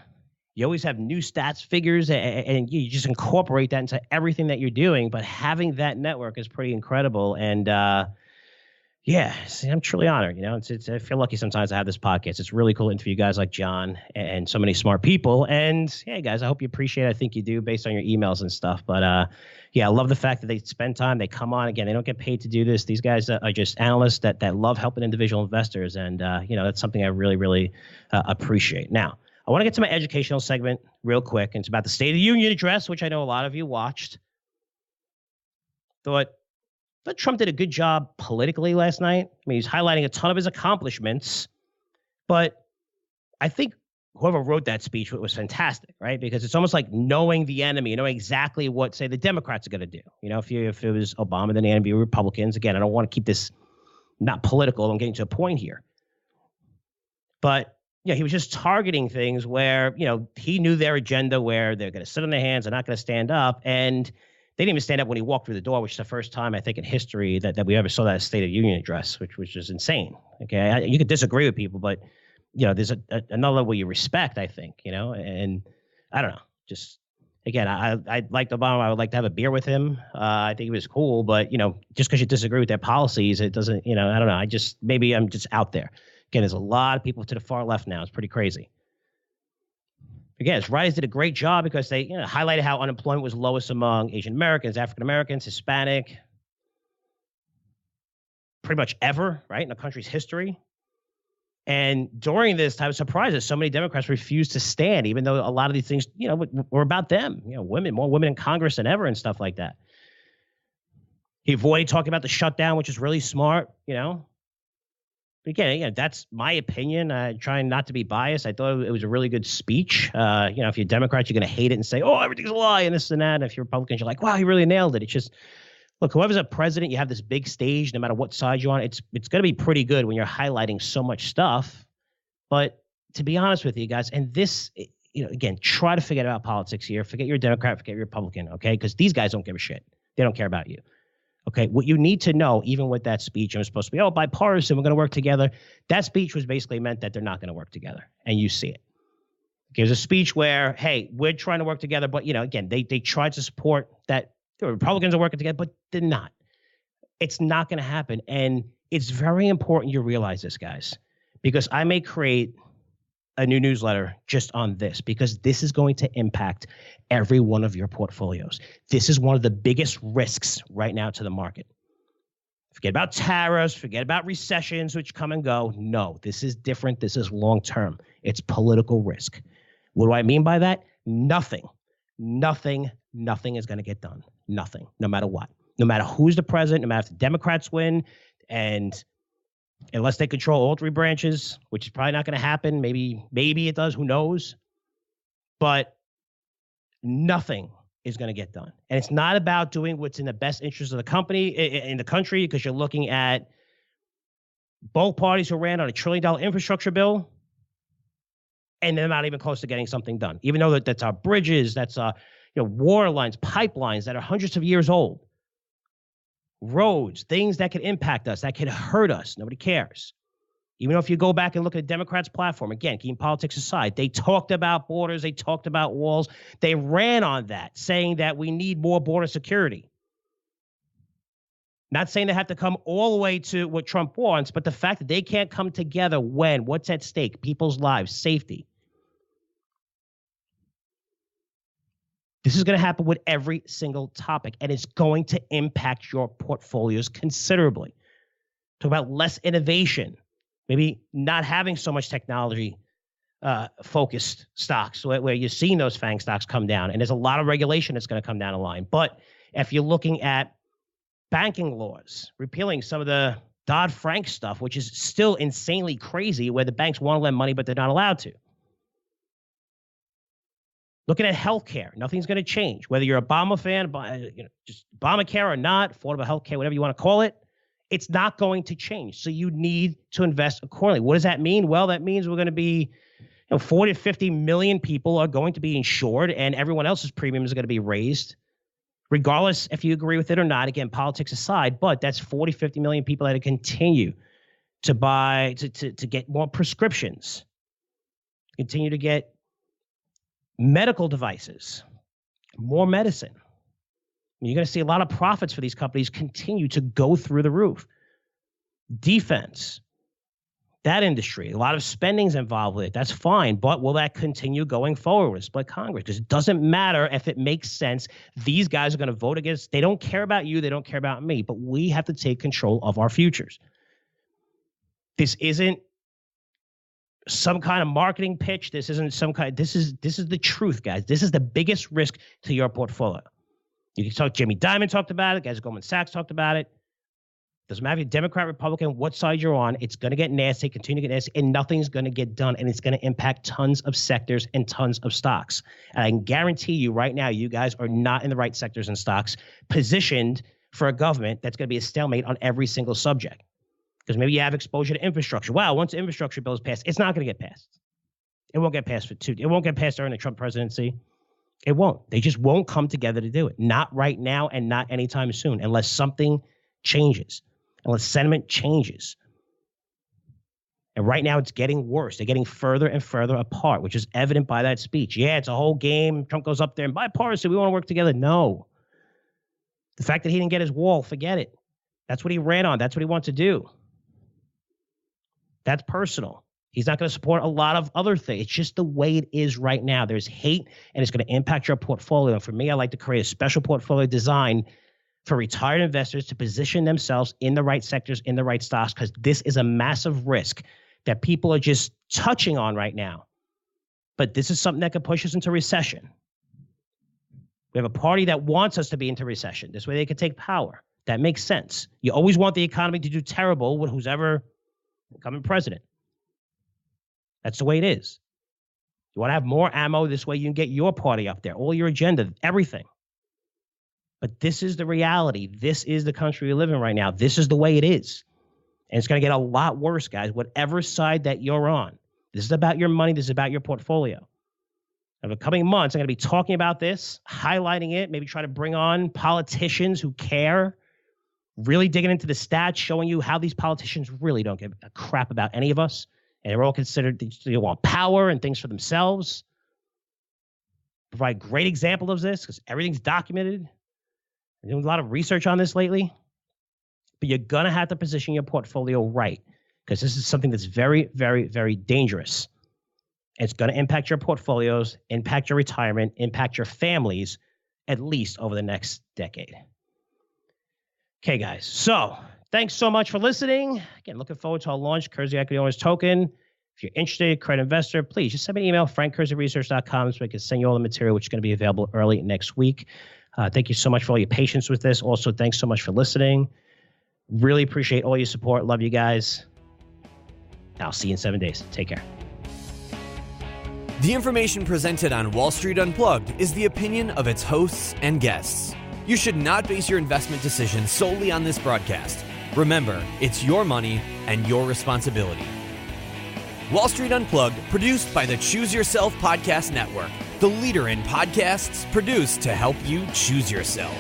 You always have new stats, figures, and you just incorporate that into everything that you're doing. But having that network is pretty incredible. And I'm truly honored. I feel lucky sometimes to have this podcast. It's really cool to interview guys like John and so many smart people. And hey, guys, I hope you appreciate it. I think you do based on your emails and stuff. But I love the fact that they spend time. They come on. Again, they don't get paid to do this. These guys are just analysts that love helping individual investors. And, that's something I really, really appreciate. Now, I want to get to my educational segment real quick. And it's about the State of the Union address, which I know a lot of you watched. Thought Trump did a good job politically last night. I mean, he's highlighting a ton of his accomplishments. But I think whoever wrote that speech was fantastic, right? Because it's almost like knowing the enemy, knowing exactly what, say, the Democrats are going to do. If it was Obama, then it'd be Republicans. Again, I don't want to keep this not political. I'm getting to a point here. But he was just targeting things where, he knew their agenda, where they're going to sit on their hands, they're not going to stand up. And they didn't even stand up when he walked through the door, which is the first time, I think, in history that we ever saw that State of the Union address, which was just insane. Okay, you could disagree with people, but, there's another level you respect, I think, and I don't know. Just, again, I liked Obama. I would like to have a beer with him. I think he was cool, but, just because you disagree with their policies, it doesn't, I don't know. Maybe I'm just out there. Again, there's a lot of people to the far left now. It's pretty crazy. Again, his writers did a great job because they highlighted how unemployment was lowest among Asian Americans, African Americans, Hispanic, pretty much ever, right, in the country's history. And during this time, I was surprised that so many Democrats refused to stand, even though a lot of these things, were about them. More women in Congress than ever and stuff like that. He avoided talking about the shutdown, which is really smart, But again, that's my opinion. Trying not to be biased. I thought it was a really good speech. If you're Democrats, you're going to hate it and say, oh, everything's a lie and this and that. And if you're Republicans, you're like, wow, he really nailed it. It's just, look, whoever's a president, you have this big stage, no matter what side you're on. It's going to be pretty good when you're highlighting so much stuff. But to be honest with you guys, and this, again, try to forget about politics here. Forget you're a Democrat, forget you're a Republican, okay? Because these guys don't give a shit. They don't care about you. Okay, what you need to know, even with that speech, it was supposed to be, bipartisan, we're going to work together. That speech was basically meant that they're not going to work together, and you see it. Okay, it was a speech where, hey, we're trying to work together, but, again, they tried to support that the Republicans are working together, but they're not. It's not going to happen, and it's very important you realize this, guys, because I may create a new newsletter just on this, because this is going to impact every one of your portfolios. This is one of the biggest risks right now to the market. Forget about tariffs, forget about recessions, which come and go. No, this is different. This is long-term. It's political risk. What do I mean by that? Nothing is going to get done. Nothing, no matter what. No matter who's the president, no matter if the Democrats win, and unless they control all three branches, which is probably not going to happen. Maybe it does. Who knows? But nothing is going to get done. And it's not about doing what's in the best interest of the company, in the country, because you're looking at both parties who ran on $1 trillion infrastructure bill, and they're not even close to getting something done. Even though that's our bridges, that's water lines, pipelines that are hundreds of years old. Roads, things that could impact us, that could hurt us. Nobody cares. Even though if you go back and look at the Democrats' platform, again, keeping politics aside, they talked about borders, they talked about walls. They ran on that, saying that we need more border security. Not saying they have to come all the way to what Trump wants, but the fact that they can't come together when, what's at stake, people's lives, safety. This is going to happen with every single topic, and it's going to impact your portfolios considerably. Talk about less innovation, maybe not having so much technology focused stocks where you're seeing those FANG stocks come down, and there's a lot of regulation that's going to come down the line. But if you're looking at banking laws, repealing some of the Dodd-Frank stuff, which is still insanely crazy, where the banks want to lend money, but they're not allowed to. Looking at healthcare, nothing's going to change. Whether you're a Obama fan, just Obamacare or not, affordable healthcare, whatever you want to call it, it's not going to change. So you need to invest accordingly. What does that mean? Well, that means we're going to be, 40 to 50 million people are going to be insured, and everyone else's premiums are going to be raised, regardless if you agree with it or not. Again, politics aside, but that's 40, 50 million people that continue to buy, to get more prescriptions, continue to get medical devices, more medicine. You're going to see a lot of profits for these companies continue to go through the roof. Defense, that industry, a lot of spending's involved with it. That's fine, but will that continue going forward with split Congress? Because it doesn't matter if it makes sense. These guys are going to vote against. They don't care about you. They don't care about me. But we have to take control of our futures. This isn't some kind of marketing pitch. This isn't some kind. This is the truth, guys. This is the biggest risk to your portfolio. You can talk. Jamie Dimon talked about it. Guys at Goldman Sachs talked about it. Doesn't matter if you're Democrat, Republican, what side you're on. It's going to get nasty, continue to get nasty, and nothing's going to get done. And it's going to impact tons of sectors and tons of stocks. And I can guarantee you right now, you guys are not in the right sectors and stocks positioned for a government that's going to be a stalemate on every single subject. Because maybe you have exposure to infrastructure. Wow, once the infrastructure bill is passed, it's not going to get passed. It won't get passed It won't get passed during the Trump presidency. It won't. They just won't come together to do it. Not right now and not anytime soon, unless something changes. Unless sentiment changes. And right now it's getting worse. They're getting further and further apart, which is evident by that speech. Yeah, it's a whole game. Trump goes up there and bipartisan, we want to work together. No. The fact that he didn't get his wall, forget it. That's what he ran on. That's what he wants to do. That's personal. He's not going to support a lot of other things. It's just the way it is right now. There's hate, and it's going to impact your portfolio. And for me, I like to create a special portfolio design for retired investors to position themselves in the right sectors, in the right stocks, because this is a massive risk that people are just touching on right now. But this is something that could push us into recession. We have a party that wants us to be into recession. This way they could take power. That makes sense. You always want the economy to do terrible with who's ever becoming president. That's the way it is. You want to have more ammo. This way you can get your party up there, all your agenda, everything. But this is the reality. This is the country we live in right now. This is the way it is. And it's going to get a lot worse, guys, whatever side that you're on. This is about your money. This is about your portfolio. In the coming months, I'm going to be talking about this, highlighting it, maybe try to bring on politicians who care, really digging into the stats, showing you how these politicians really don't give a crap about any of us. And they're all considered, they want power and things for themselves. Provide a great example of this because everything's documented. I'm doing a lot of research on this lately, but you're going to have to position your portfolio right because this is something that's very, very, very dangerous. It's going to impact your portfolios, impact your retirement, impact your families, at least over the next decade. Okay, guys. So thanks so much for listening. Again, looking forward to our launch, Curzio Equity Owners Token. If you're interested, credit investor, please just send me an email, frankcurzioresearch.com, so I can send you all the material, which is going to be available early next week. Thank you so much for all your patience with this. Also, thanks so much for listening. Really appreciate all your support. Love you guys. I'll see you in 7 days. Take care. The information presented on Wall Street Unplugged is the opinion of its hosts and guests. You should not base your investment decisions solely on this broadcast. Remember, it's your money and your responsibility. Wall Street Unplugged, produced by the Choose Yourself Podcast Network, the leader in podcasts produced to help you choose yourself.